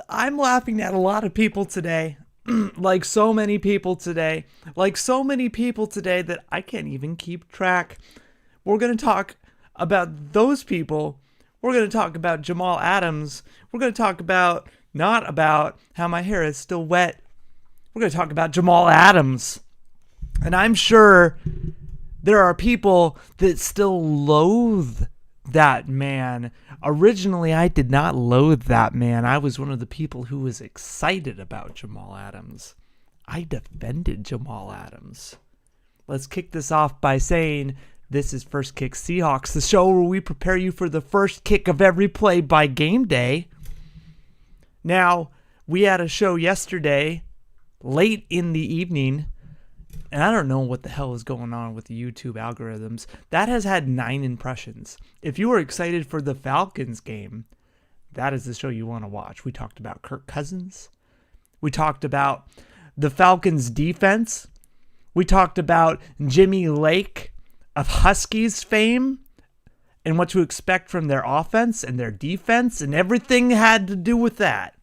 I'm laughing at a lot of people today. Like so many people today that I can't even keep track. We're going to talk about those people. We're going to talk about Jamal Adams. We're going to talk about, not about how my hair is still wet. We're going to talk about Jamal Adams. And I'm sure there are people that still loathe that man. Originally, I did not loathe that man. I was one of the people who was excited about Jamal Adams. I defended Jamal Adams. Let's kick this off by saying this is First Kick Seahawks, the show where we prepare you for the first kick of every play by game day. Now, we had a show yesterday, late in the evening, and I don't know what the hell is going on with the YouTube algorithms. That has had 9 impressions. If you were excited for the Falcons game, that is the show you want to watch. We talked about Kirk Cousins. We talked about the Falcons defense. We talked about Jimmy Lake of Huskies fame and what to expect from their offense and their defense, and everything had to do with that.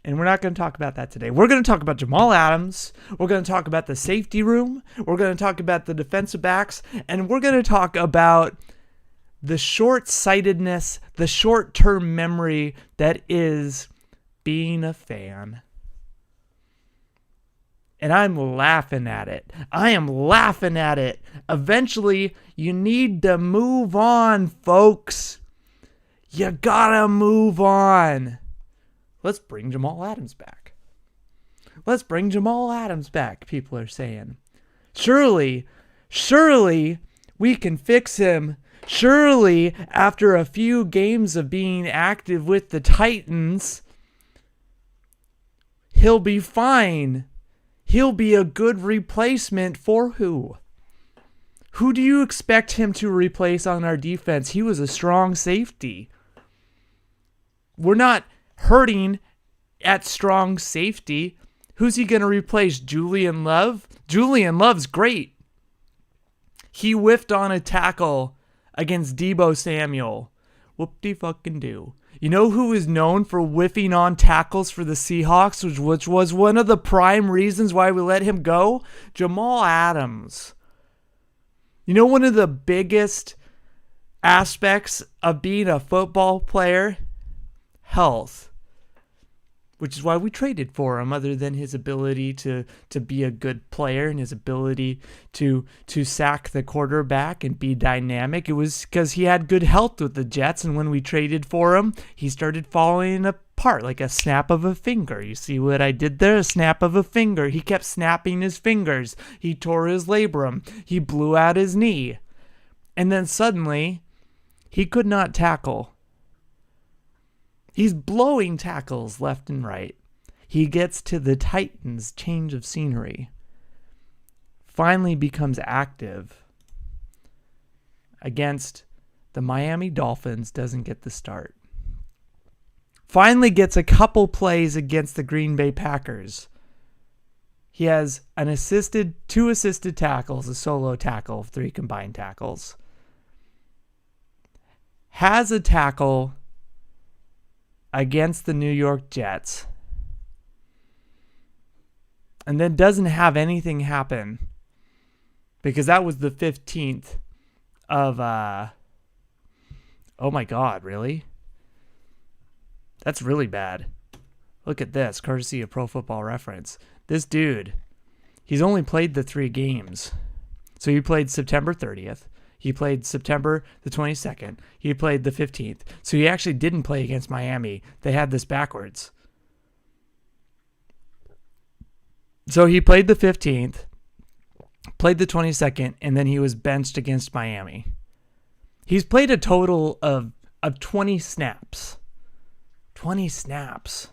And we're not going to talk about that today. We're going to talk about Jamal Adams. We're going to talk about the safety room. We're going to talk about the defensive backs. And we're going to talk about the short-sightedness, the short-term memory that is being a fan. And I'm laughing at it. I am laughing at it. Eventually, you need to move on, folks. You gotta move on. Let's bring Jamal Adams back. Let's bring Jamal Adams back, people are saying. Surely we can fix him. Surely, after a few games of being active with the Titans, he'll be fine. He'll be a good replacement for who? Who do you expect him to replace on our defense? He was a strong safety. We're not hurting at strong safety. Who's he going to replace? Julian Love? Julian Love's great. He whiffed on a tackle against Deebo Samuel. Whoop-de-fucking-do. You know who is known for whiffing on tackles for the Seahawks, which was one of the prime reasons why we let him go? Jamal Adams. You know one of the biggest aspects of being a football player? Health. Which is why we traded for him, other than his ability to be a good player and his ability to sack the quarterback and be dynamic. It was because he had good health with the Jets, and when we traded for him, he started falling apart like a snap of a finger. You see what I did there? A snap of a finger. He kept snapping his fingers. He tore his labrum. He blew out his knee. And then suddenly, he could not tackle. He's blowing tackles left and right. He gets to the Titans, change of scenery. Finally becomes active against the Miami Dolphins, doesn't get the start. Finally gets a couple plays against the Green Bay Packers. He has two assisted tackles, a solo tackle, 3 combined tackles. Has a tackle against the New York Jets, and then doesn't have anything happen, because that was the 15th of, oh my God, really? That's really bad. Look at this, courtesy of Pro Football Reference. This dude, he's only played the 3 games. So he played September 30th. He played September the 22nd. He played the 15th. So he actually didn't play against Miami. They had this backwards. So he played the 15th, played the 22nd, and then he was benched against Miami. He's played a total of 20 snaps. 20 snaps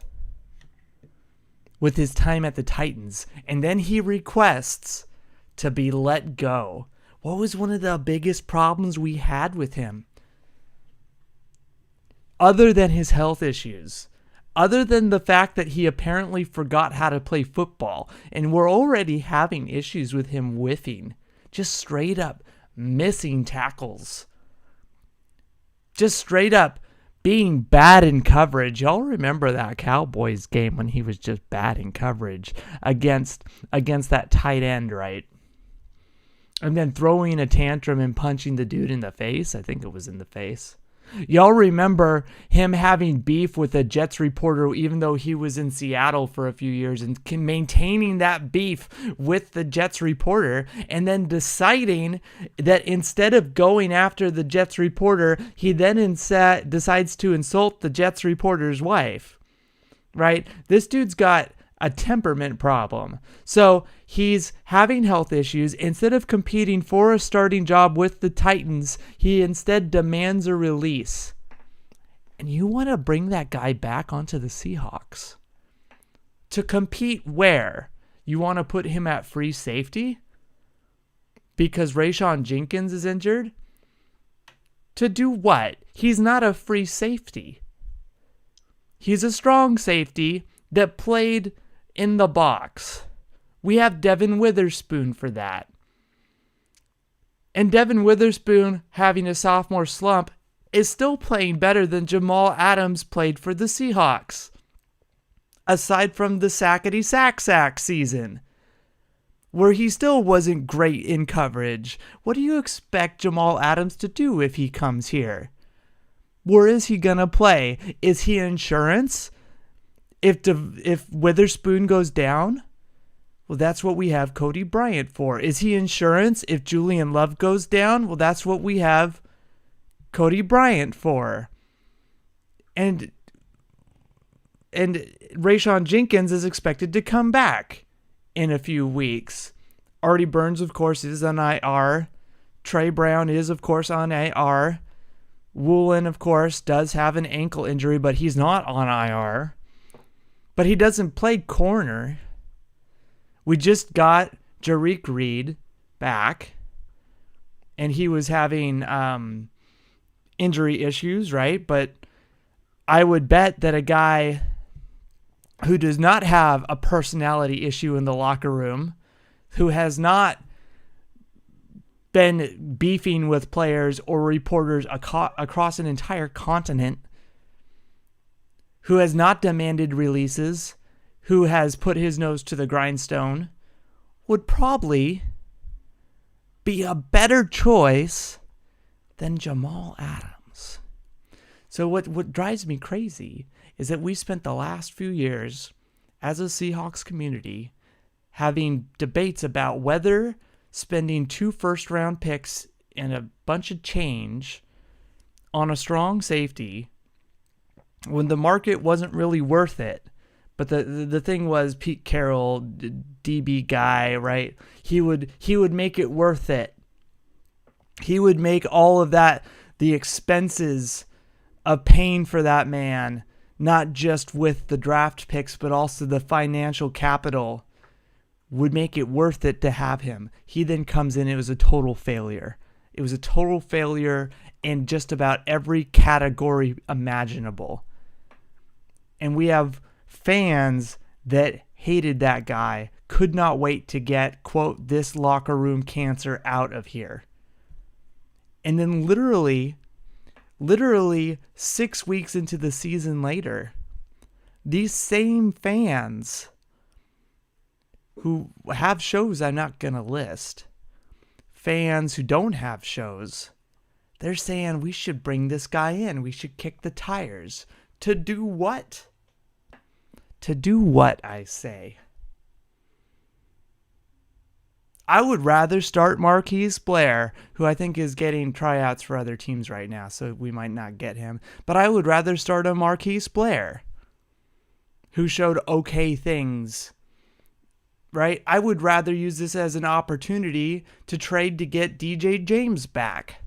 with his time at the Titans. And then he requests to be let go. What was one of the biggest problems we had with him? Other than his health issues, other than the fact that he apparently forgot how to play football, and we're already having issues with him whiffing, just straight up missing tackles, just straight up being bad in coverage. Y'all remember that Cowboys game when he was just bad in coverage against that tight end, right? And then throwing a tantrum and punching the dude in the face. I think it was in the face. Y'all remember him having beef with a Jets reporter even though he was in Seattle for a few years and maintaining that beef with the Jets reporter and then deciding that instead of going after the Jets reporter, he then decides to insult the Jets reporter's wife, right? This dude's got a temperament problem. So he's having health issues. Instead of competing for a starting job with the Titans, he instead demands a release. And you want to bring that guy back onto the Seahawks? To compete where? You want to put him at free safety? Because Rayshawn Jenkins is injured? To do what? He's not a free safety. He's a strong safety that played in the box. We have Devin Witherspoon for that. And Devin Witherspoon, having a sophomore slump, is still playing better than Jamal Adams played for the Seahawks. Aside from the sackety-sack season, where he still wasn't great in coverage. What do you expect Jamal Adams to do if he comes here? Where is he going to play? Is he insurance? If Witherspoon goes down, well, that's what we have Cody Bryant for. Is he insurance? If Julian Love goes down, well, that's what we have Cody Bryant for. And Rayshawn Jenkins is expected to come back in a few weeks. Artie Burns, of course, is on IR. Trey Brown is, of course, on IR. Woolen, of course, does have an ankle injury, but he's not on IR. But he doesn't play corner. We just got Jarick Reed back. And he was having injury issues, right? But I would bet that a guy who does not have a personality issue in the locker room, who has not been beefing with players or reporters across an entire continent, who has not demanded releases, who has put his nose to the grindstone, would probably be a better choice than Jamal Adams. So what drives me crazy is that we spent the last few years as a Seahawks community having debates about whether spending 2 first-round picks and a bunch of change on a strong safety when the market wasn't really worth it. But the thing was, Pete Carroll, DB guy, right? He would make it worth it. He would make all of that, the expenses of paying for that man, not just with the draft picks, but also the financial capital, would make it worth it to have him. He then comes in, it was a total failure. It was a total failure in just about every category imaginable. And we have fans that hated that guy, could not wait to get, quote, this locker room cancer out of here. And then literally 6 weeks into the season later, these same fans who have shows I'm not going to list, fans who don't have shows, they're saying we should bring this guy in. We should kick the tires. To do what? To do what, I say? I would rather start Marquise Blair, who I think is getting tryouts for other teams right now, so we might not get him. But I would rather start a Marquise Blair, who showed okay things, right? I would rather use this as an opportunity to trade to get DJ James back.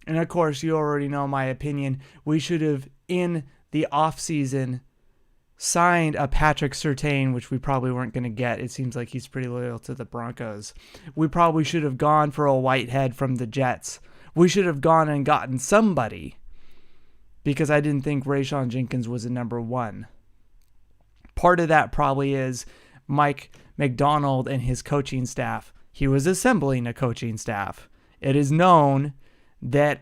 And of course, you already know my opinion. We should have, in the offseason, signed a Patrick Surtain, which we probably weren't going to get. It seems like he's pretty loyal to the Broncos. We probably should have gone for a Whitehead from the Jets. We should have gone and gotten somebody, because I didn't think Rayshawn Jenkins was a number one. Part of that probably is Mike McDonald and his coaching staff. He was assembling a coaching staff. It is known that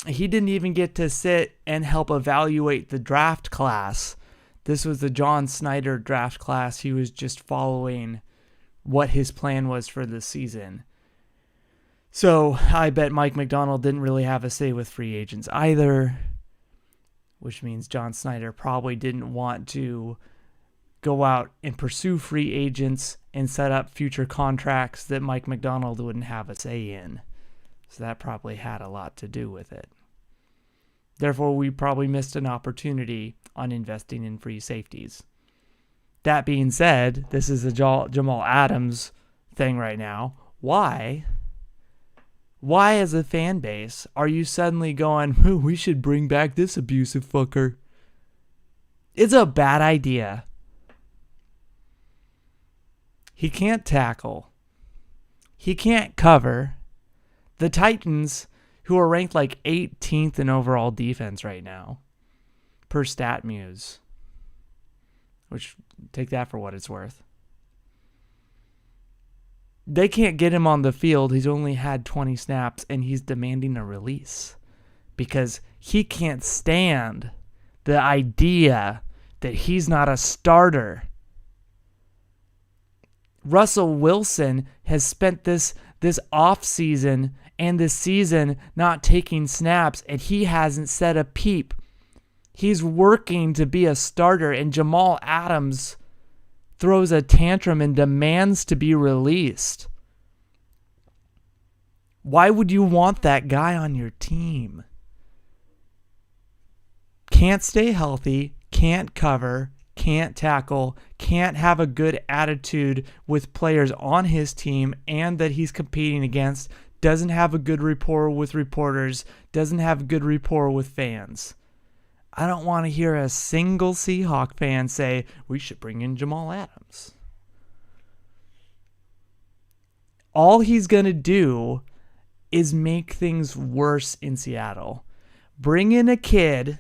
he didn't even get to sit and help evaluate the draft class. This was the John Snyder draft class. He was just following what his plan was for the season. So I bet Mike Macdonald didn't really have a say with free agents either, which means John Snyder probably didn't want to go out and pursue free agents and set up future contracts that Mike Macdonald wouldn't have a say in. So that probably had a lot to do with it. Therefore, we probably missed an opportunity on investing in free safeties. That being said, this is a Jamal Adams thing right now. Why? Why, as a fan base, are you suddenly going, we should bring back this abusive fucker? It's a bad idea. He can't tackle. He can't cover. The Titans, who are ranked like 18th in overall defense right now, per StatMuse, which, take that for what it's worth. They can't get him on the field. He's only had 20 snaps, and he's demanding a release because he can't stand the idea that he's not a starter. Russell Wilson has spent this offseason and this season not taking snaps, and he hasn't said a peep. He's working to be a starter, and Jamal Adams throws a tantrum and demands to be released. Why would you want that guy on your team? Can't stay healthy, can't cover, can't tackle, can't have a good attitude with players on his team and that he's competing against, doesn't have a good rapport with reporters, doesn't have a good rapport with fans. I don't want to hear a single Seahawk fan say, we should bring in Jamal Adams. All he's going to do is make things worse in Seattle. Bring in a kid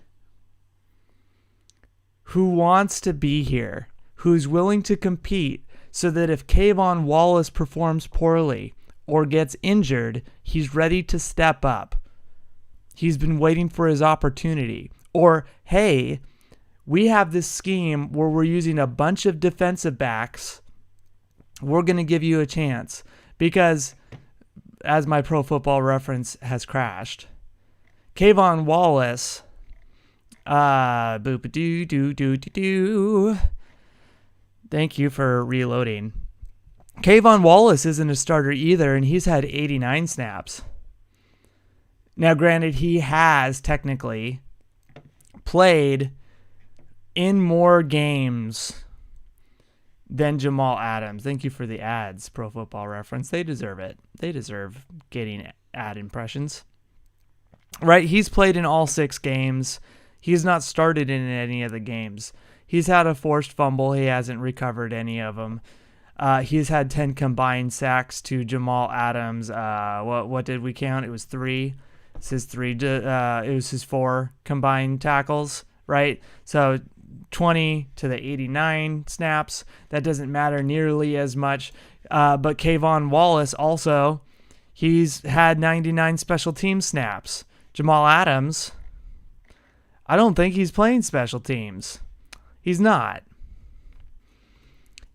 who wants to be here, who's willing to compete, so that if Kayvon Wallace performs poorly or gets injured, he's ready to step up. He's been waiting for his opportunity. Or, hey, we have this scheme where we're using a bunch of defensive backs. We're going to give you a chance. Because, as my Pro Football Reference has crashed, Kayvon Wallace, thank you for reloading. Kayvon Wallace isn't a starter either, and he's had 89 snaps. Now, granted, he has technically played in more games than Jamal Adams. Thank you for the ads, Pro Football Reference. They deserve it. They deserve getting ad impressions. Right? He's played in all 6 games. He's not started in any of the games. He's had a forced fumble. He hasn't recovered any of them. He's had 10 combined sacks to Jamal Adams. What did we count? It was 3. It's his 3. It was his 4 combined tackles, right? So 20 to the 89 snaps. That doesn't matter nearly as much. But Kayvon Wallace also, he's had 99 special team snaps. Jamal Adams, I don't think he's playing special teams. He's not.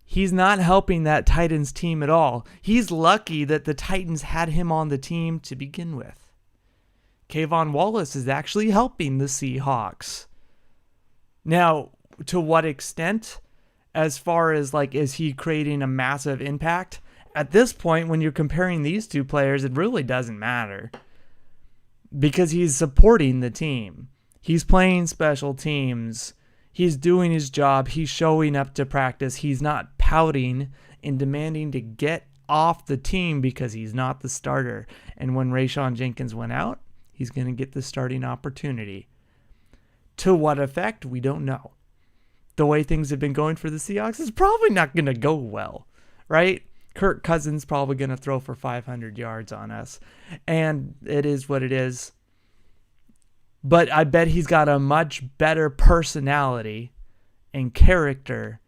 He's not helping that Titans team at all. He's lucky that the Titans had him on the team to begin with. Kayvon Wallace is actually helping the Seahawks. Now, to what extent? As far as, is he creating a massive impact? At this point, when you're comparing these two players, it really doesn't matter. Because he's supporting the team. He's playing special teams. He's doing his job. He's showing up to practice. He's not pouting and demanding to get off the team because he's not the starter. And when Rayshon Jenkins went out, he's going to get the starting opportunity. To what effect? We don't know. The way things have been going for the Seahawks is probably not going to go well, right? Kirk Cousins probably going to throw for 500 yards on us. And it is what it is. But I bet he's got a much better personality and character,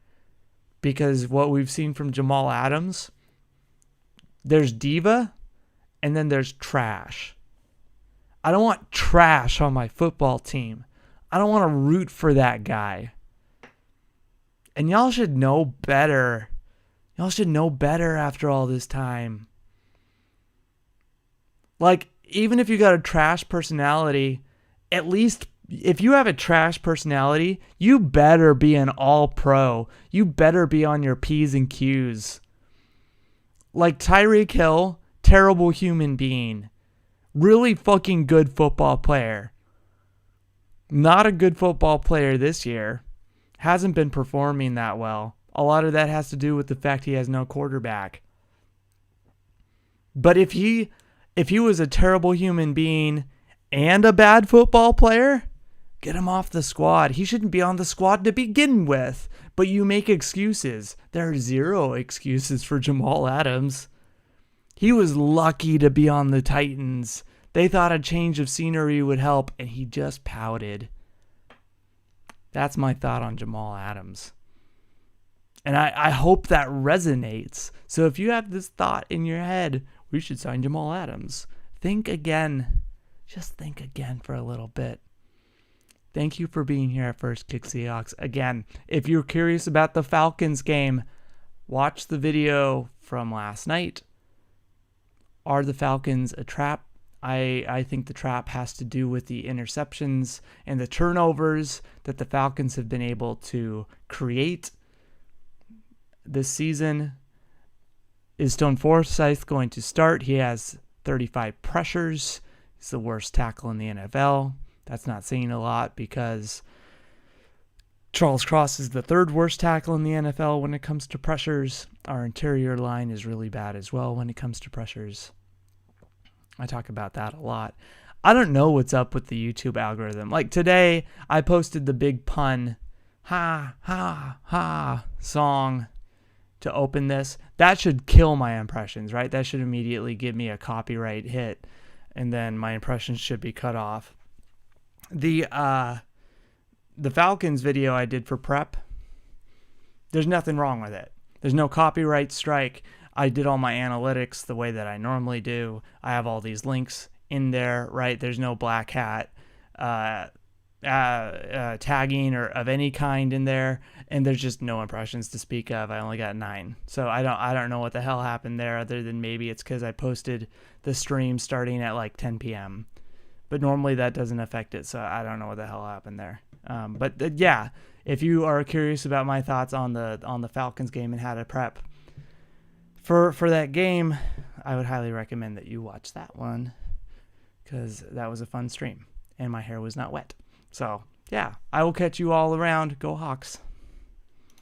because what we've seen from Jamal Adams, there's diva and then there's trash. I don't want trash on my football team. I don't want to root for that guy. And y'all should know better. Y'all should know better after all this time. Like, even if you got a trash personality, at least if you have a trash personality, you better be an all-pro. You better be on your P's and Q's. Like Tyreek Hill, terrible human being. Really fucking good football player. Not a good football player this year. Hasn't been performing that well. A lot of that has to do with the fact he has no quarterback. But if he was a terrible human being and a bad football player, get him off the squad. He shouldn't be on the squad to begin with. But you make excuses. There are zero excuses for Jamal Adams. He was lucky to be on the Titans. They thought a change of scenery would help, and he just pouted. That's my thought on Jamal Adams. And I hope that resonates. So if you have this thought in your head, we should sign Jamal Adams, think again. Just think again for a little bit. Thank you for being here at First Kick Seahawks. Again, if you're curious about the Falcons game, watch the video from last night. Are the Falcons a trap? I think the trap has to do with the interceptions and the turnovers that the Falcons have been able to create this season. Is Stone Forsythe going to start? He has 35 pressures. He's the worst tackle in the NFL. That's not saying a lot because Charles Cross is the third worst tackle in the NFL when it comes to pressures. Our interior line is really bad as well when it comes to pressures. I talk about that a lot. I don't know what's up with the YouTube algorithm. Like today, I posted the big pun, ha, ha, ha song to open this. That should kill my impressions, right? That should immediately give me a copyright hit, and then my impressions should be cut off. The Falcons video I did for prep, there's nothing wrong with it. There's no copyright strike. I did all my analytics the way that I normally do. I have all these links in there, right? There's no black hat tagging or of any kind in there, and there's just no impressions to speak of. I only got 9, so I don't know what the hell happened there, other than maybe it's because I posted the stream starting at like 10 p.m. But normally that doesn't affect it, so I don't know what the hell happened there. Yeah, if you are curious about my thoughts on the Falcons game and how to prep for that game, I would highly recommend that you watch that one, because that was a fun stream and my hair was not wet. So yeah, I will catch you all around. Go Hawks.